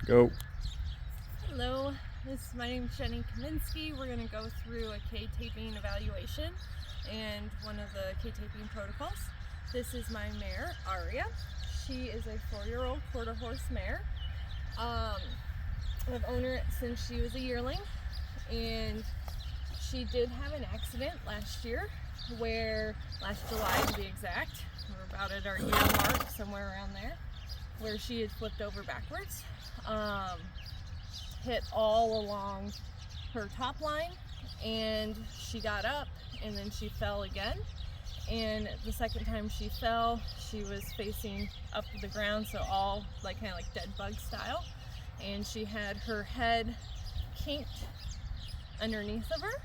Go. Hello, my name is Jenny Kaminsky. We're going to go through a K-taping evaluation and one of the K-taping protocols. This is my mare, Aria. She is a 4-year-old quarter horse mare. I've owned her since she was a yearling, and she did have an accident last year, last July to be exact, we're about at our year mark, somewhere around there, where she had flipped over backwards. Hit all along her top line, and she got up and then she fell again. And the second time she fell, she was facing up to the ground, so all kind of like dead bug style, and she had her head kinked underneath of her.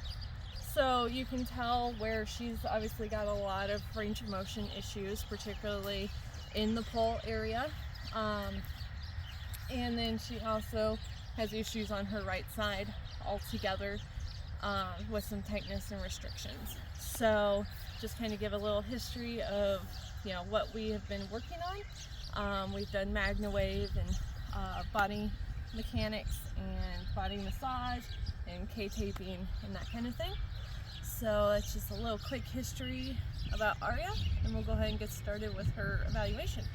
So you can tell where she's obviously got a lot of range of motion issues, particularly in the pole area. And then she also has issues on her right side altogether, with some tightness and restrictions. So just kind of give a little history of what we have been working on. We've done Magna Wave and body mechanics and body massage and K-taping and that kind of thing. So it's just a little quick history about Aria, and we'll go ahead and get started with her evaluation.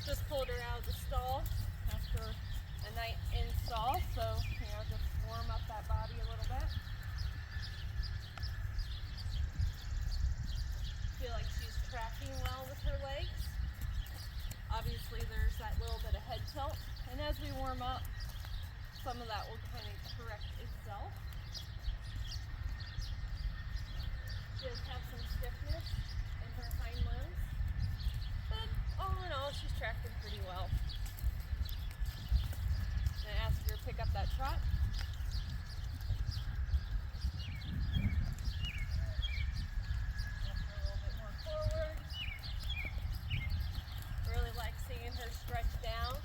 Just pulled her out of the stall after a night in stall, so just warm up that body a little bit. Feel like she's tracking well with her legs. Obviously there's that little bit of head tilt, and as we warm up, some of that will kind of correct itself. She does have some stiffness in her hind limbs, but all in all, she's tracking pretty well. I'm going to ask her to pick up that trot. A little bit more forward. Really like seeing her stretch down.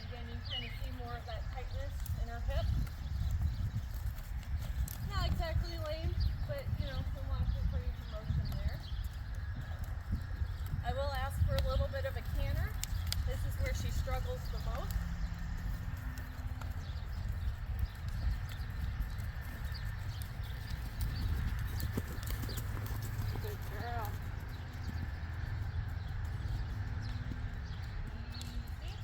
Again, you kind of see more of that tightness in her hip. Not exactly lame, but some lots of range of motion there. I will ask for a little bit of a canter. This is where she struggles the most. Good girl. Easy.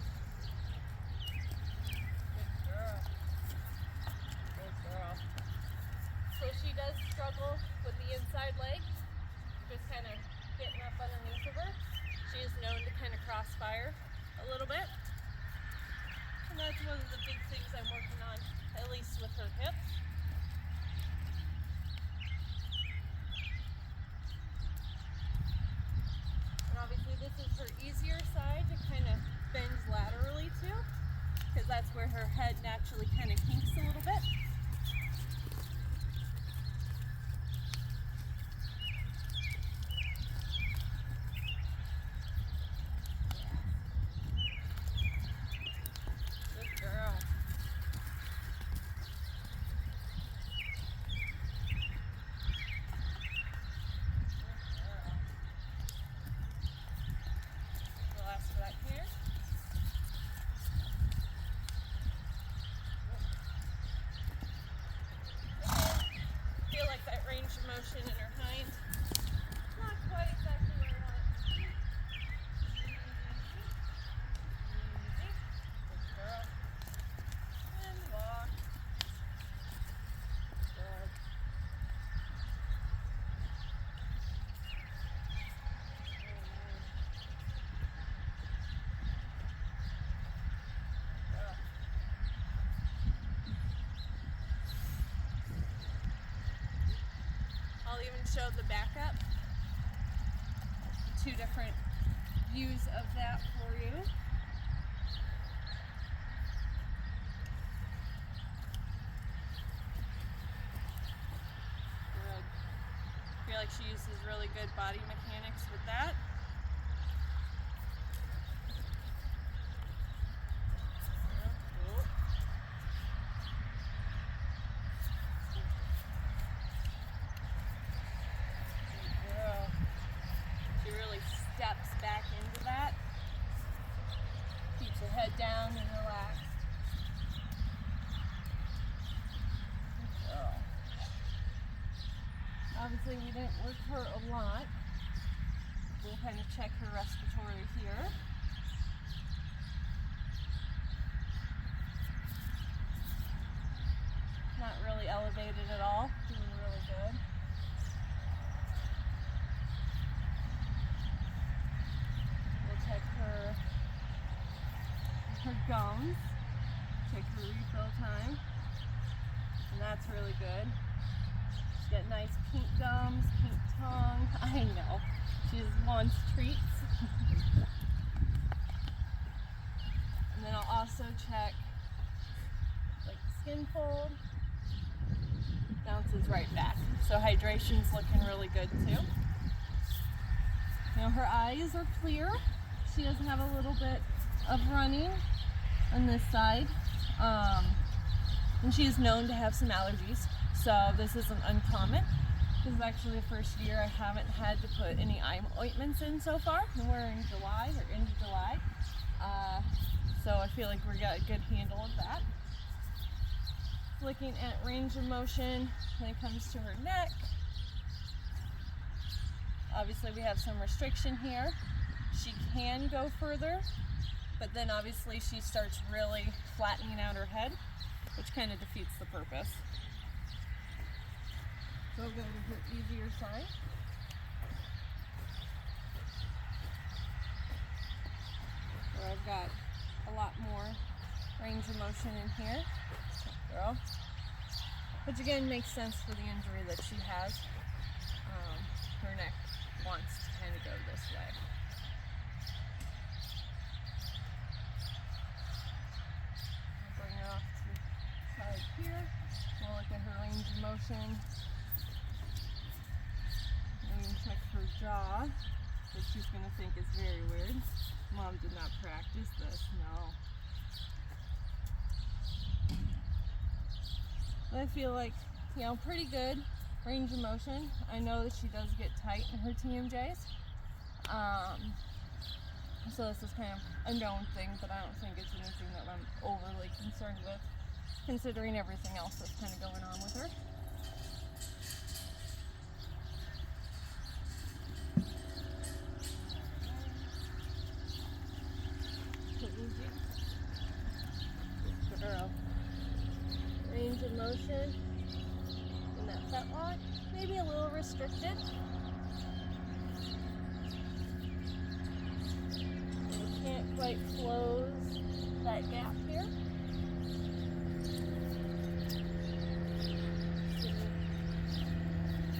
Good girl. Good girl. So she does struggle with the inside leg, just kind of getting up underneath of her. She is known to kind of crossfire a little bit, and that's one of the big things I'm working on, at least with her hips. And obviously this is her easier side to kind of bend laterally to, because that's where her head naturally kind of kinks a little bit. Motion in her hind. Not quite exactly where I want it to be. Easy. Good girl. And walk. Good. I'll even show the backup, 2 different views of that for you. Good. feel like she uses really good body mechanics with that. She really steps back into that. Keeps her head down and relaxed. Obviously we didn't work her a lot. We'll kind of check her respiratory here. Not really elevated at all, doing really good. We'll check her gums, check her refill time, and that's really good. She's got nice pink gums, pink tongue. I know, she just wants treats. And then I'll also check like skin fold. Bounces right back. So hydration's looking really good too. Now her eyes are clear. She does have a little bit of running on this side. And she is known to have some allergies. So this isn't uncommon. This is actually the first year I haven't had to put any eye ointments in so far. And we're in July, or into July. So I feel like we got a good handle of that. Looking at range of motion when it comes to her neck. Obviously we have some restriction here. She can go further, but then obviously she starts really flattening out her head, which kind of defeats the purpose. So we'll go to her easier side. Where I've got a lot more range of motion in here. Girl. Which again makes sense for the injury that she has. Her neck wants to kind of go this way. I'll bring her off to the side here. We'll look at her range of motion. And we can check her jaw, which she's going to think is very weird. Mom did not practice this, no. But I feel like, you know, pretty good range of motion. I know that she does get tight in her TMJs. So this is kind of a known thing, but I don't think it's anything that I'm overly concerned with, considering everything else that's kind of going on with her. Girl. Range of motion in that fetlock, maybe a little restricted. We can't quite close that gap here.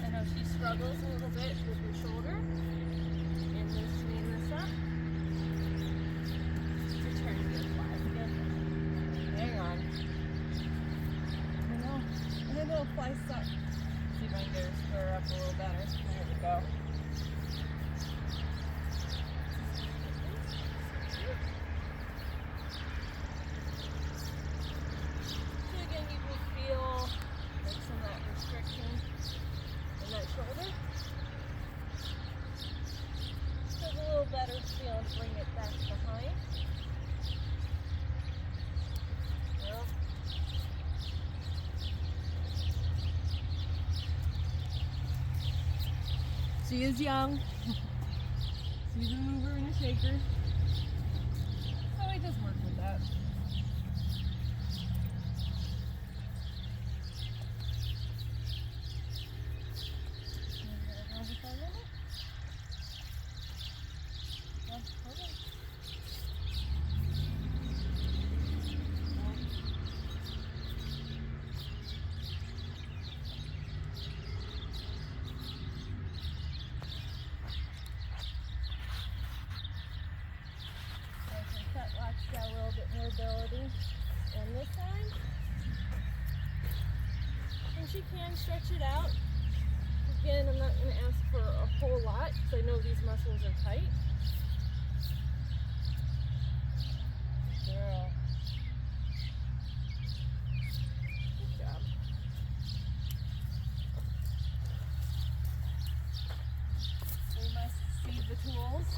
I know she struggles a little bit with her shoulder and loosening this up. She's trying to get flat again. Hang on. A little fly suck. See if I can get her to square up a little better. There we go. So again, you can feel like some of that restriction in that shoulder. So it's a little better to be able to bring it back behind. Well, she is young. She's a mover and a shaker. So I just work with that. Got a little bit more ability on this side. And she can stretch it out. Again, I'm not going to ask for a whole lot because I know these muscles are tight. Girl. Good job. We must see the tools.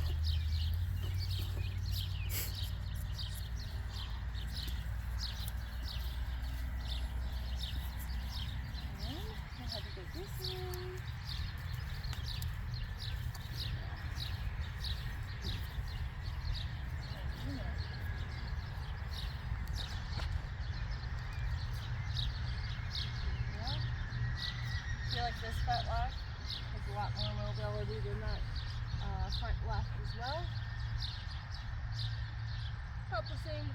I feel like this fetlock has a lot more mobility than that front lock as well. About the same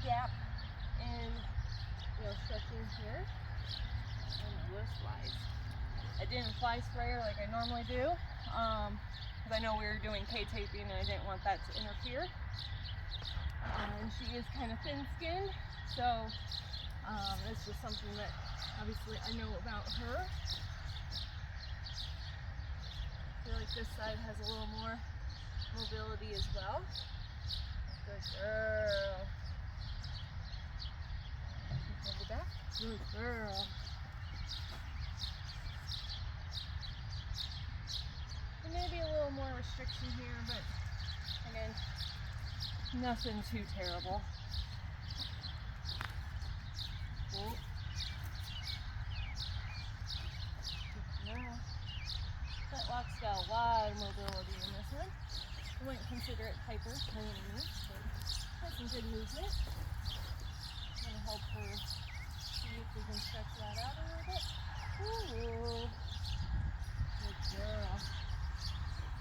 gap in, stretching here. Oh no, those flies. I didn't fly sprayer like I normally do because I know we were doing K-taping and I didn't want that to interfere. And she is kind of thin-skinned, so it's just something that obviously I know about her. I feel like this side has a little more mobility as well. Good girl. Over back. Good girl. There may be a little more restriction here, but again, nothing too terrible. Oh. Fetlock's got a lot of mobility in this one. I wouldn't consider it hyper by any means, but has some good movement. I'm going to help her see if we can stretch that out a little bit. Ooh. Good girl.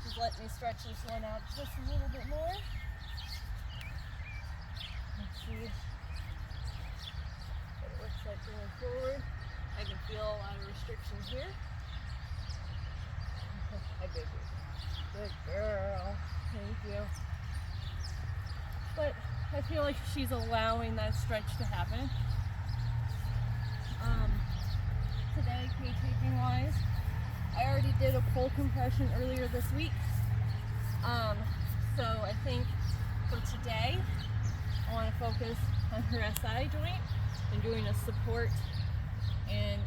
She's letting me stretch this one out just a little bit more. Let's see what it looks like going forward. I can feel a lot of restriction here. Good girl. Thank you. But I feel like she's allowing that stretch to happen. Today, K-taping wise, I already did a pull compression earlier this week. So I think for today, I want to focus on her SI joint and doing a support and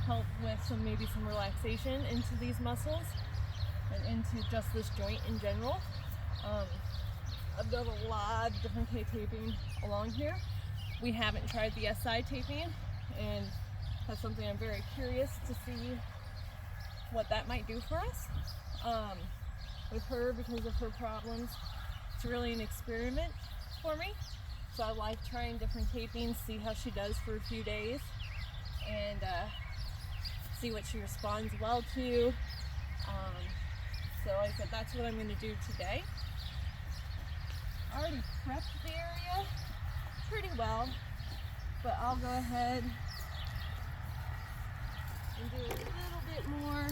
help with maybe some relaxation into these muscles and into just this joint in general. I've done a lot of different K-taping along here. We haven't tried the SI taping, and that's something I'm very curious to see what that might do for us. With her, because of her problems, it's really an experiment for me. So I like trying different tapings, see how she does for a few days, and see what she responds well to. So like I said, that's what I'm going to do today. I already prepped the area pretty well, but I'll go ahead and do a little bit more.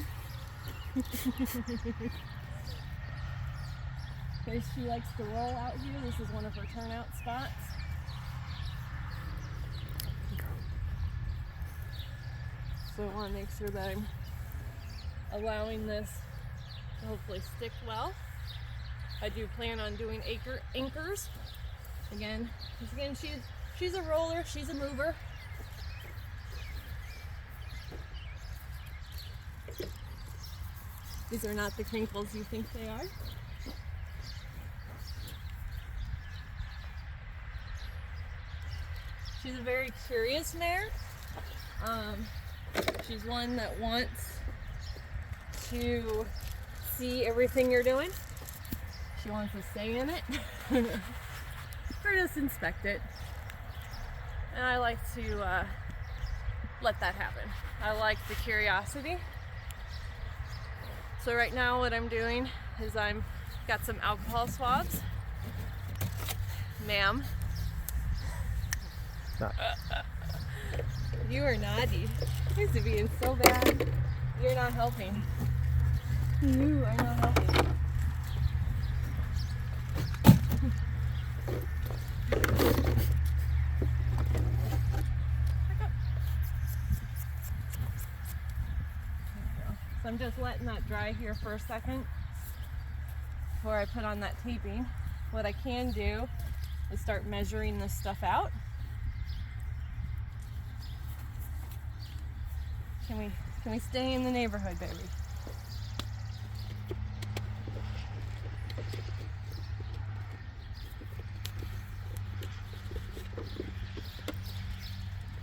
Because she likes to roll out here. This is one of her turnout spots. So I want to make sure that I'm allowing this to hopefully stick well. I do plan on doing anchors. Again, she's a roller, she's a mover. These are not the crinkles you think they are. She's a very curious mare. She's one that wants to see everything you're doing. She wants to stay in it or just inspect it. And I like to let that happen. I like the curiosity. So right now what I'm doing is I'm got some alcohol swabs. Ma'am. You are naughty. This is being so bad. You're not helping. You are not helping. So I'm just letting that dry here for a second before I put on that taping. What I can do is start measuring this stuff out. Can we stay in the neighborhood, baby?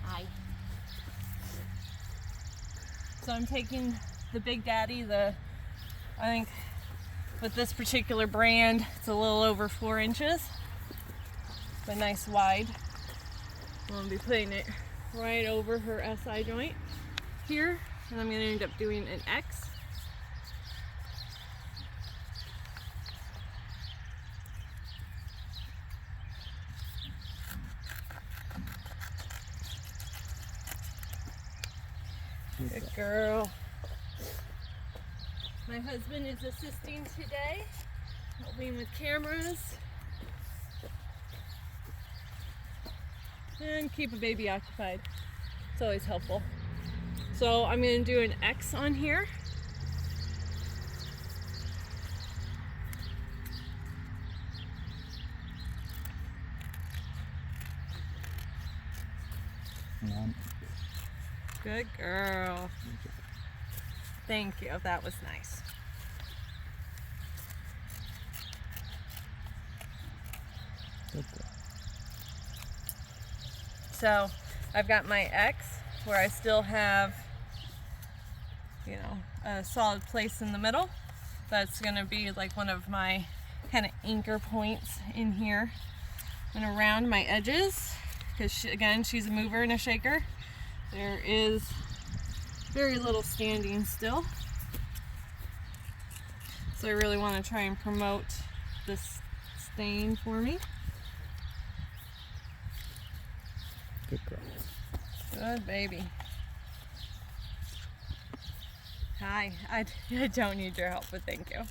Hi. So I'm taking the Big Daddy, I think with this particular brand, it's a little over 4 inches, but nice wide. I'm gonna be putting it right over her SI joint here, and I'm gonna end up doing an X. Good girl. My husband is assisting today, helping with cameras, and keep a baby occupied. It's always helpful. So I'm going to do an X on here. Good girl. Thank you. That was nice. So I've got my X where I still have, a solid place in the middle. That's going to be like one of my kind of anchor points in here and around my edges, because again, she's a mover and a shaker. There is very little standing still. So I really want to try and promote this stain for me. Good girl. Good baby. Hi, I don't need your help, but thank you.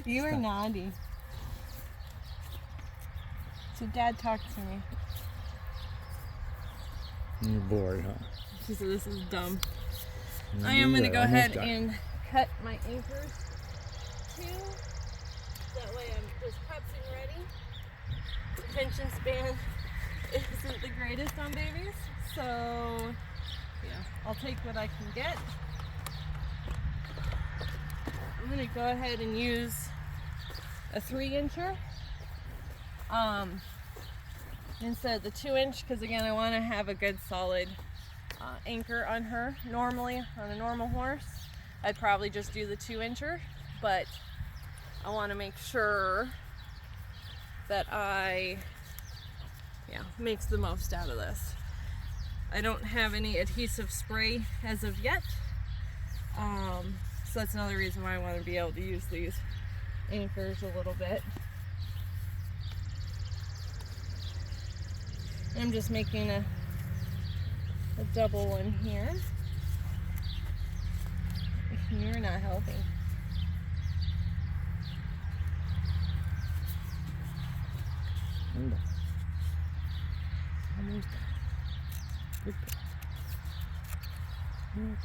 You are naughty. So Dad talked to me. You're bored, huh? She said this is dumb. I am going to go ahead and cut my anchors too. That way I'm just prepped and ready. Attention span isn't the greatest on babies, so yeah, I'll take what I can get. I'm going to go ahead and use a 3-incher instead of the 2-inch, because again, I want to have a good solid anchor on her. Normally on a normal horse I'd probably just do the 2-incher, but I want to make sure that I makes the most out of this. I don't have any adhesive spray as of yet, so that's another reason why I want to be able to use these anchors a little bit. I'm just making a double one here. You're not helping. Hold on. Almost done. Good girl.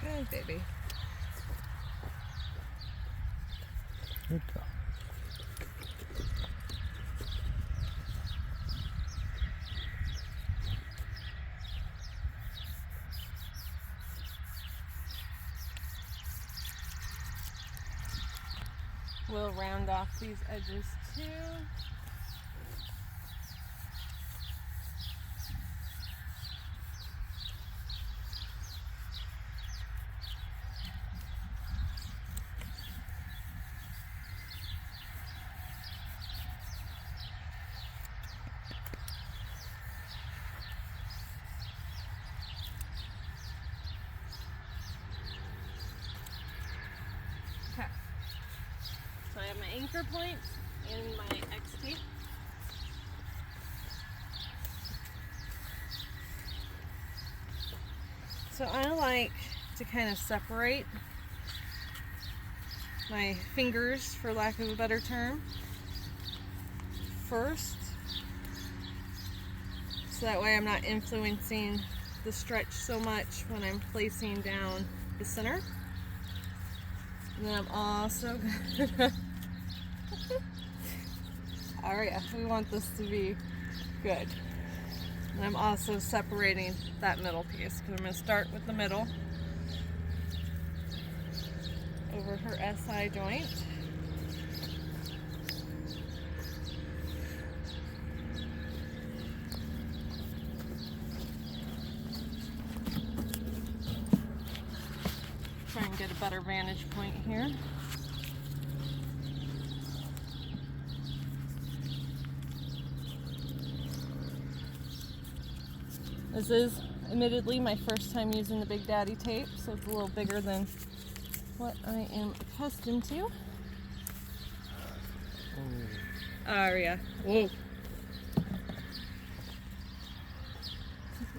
Good baby. Good girl. We'll round off these edges too. Okay. So I have my anchor points and my X tape. So I like to kind of separate my fingers, for lack of a better term, first. So that way I'm not influencing the stretch so much when I'm placing down the center. And then I'm also gonna Aria, we want this to be good. And I'm also separating that middle piece, because I'm going to start with the middle over her SI joint. Try and get a better vantage point here. This is admittedly my first time using the Big Daddy tape, so it's a little bigger than what I am accustomed to. Aria. Whoa.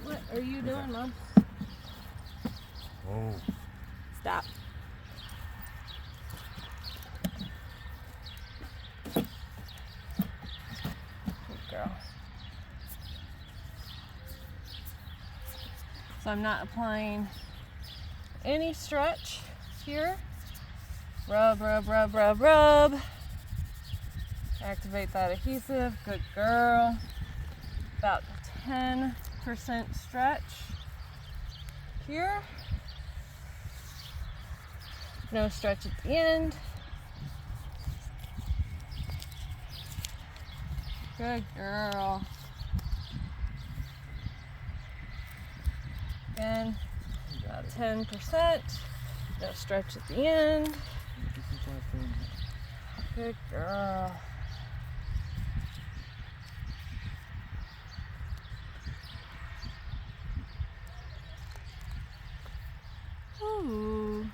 What are you doing, Mom? Oh. Stop. Good girl. So I'm not applying any stretch here. Rub, rub, rub, rub, rub. Activate that adhesive. Good girl. About 10% stretch here. No stretch at the end. Good girl. Again, about 10%. No stretch at the end. Good girl. Ooh.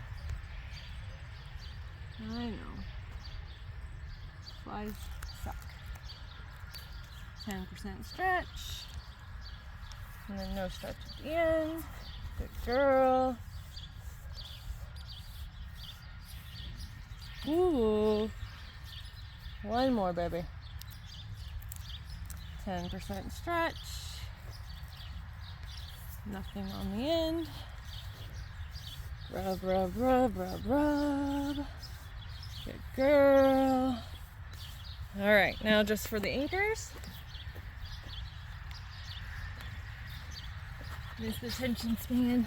I know. Flies suck. 10% stretch. And then no stretch at the end. Good girl. Ooh. One more, baby. 10% stretch. Nothing on the end. Rub, rub, rub, rub, rub. Good girl. All right, now just for the anchors. Missed the attention span.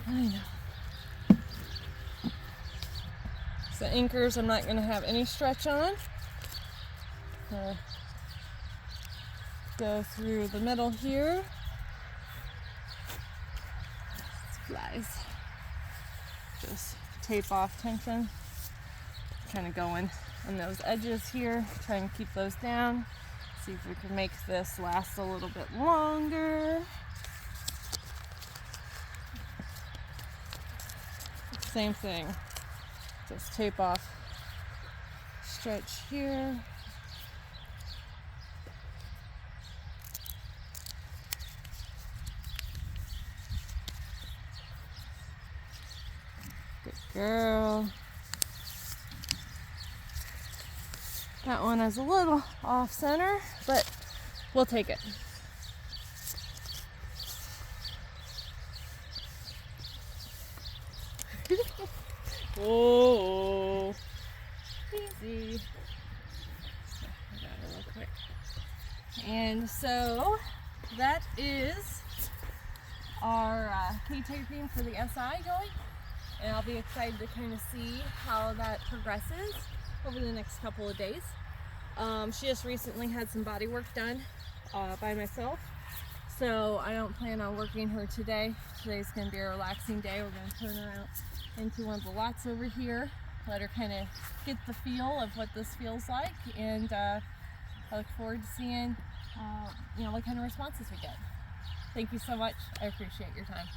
I know. So anchors, I'm not going to have any stretch on. Go through the middle here. Flies. Just tape off tension. Kind of going on those edges here. Try and keep those down. See if we can make this last a little bit longer. Same thing. Just tape off. Stretch here. Good girl. That one is a little off center, but we'll take it. Whoa. Easy. I got it real quick. And so that is our K-taping for the SI going. And I'll be excited to kind of see how that progresses over the next couple of days. She just recently had some body work done by myself. So I don't plan on working her today. Today's going to be a relaxing day. We're going to turn her out into one of the lots over here. Let her kind of get the feel of what this feels like. And I look forward to seeing what kind of responses we get. Thank you so much. I appreciate your time.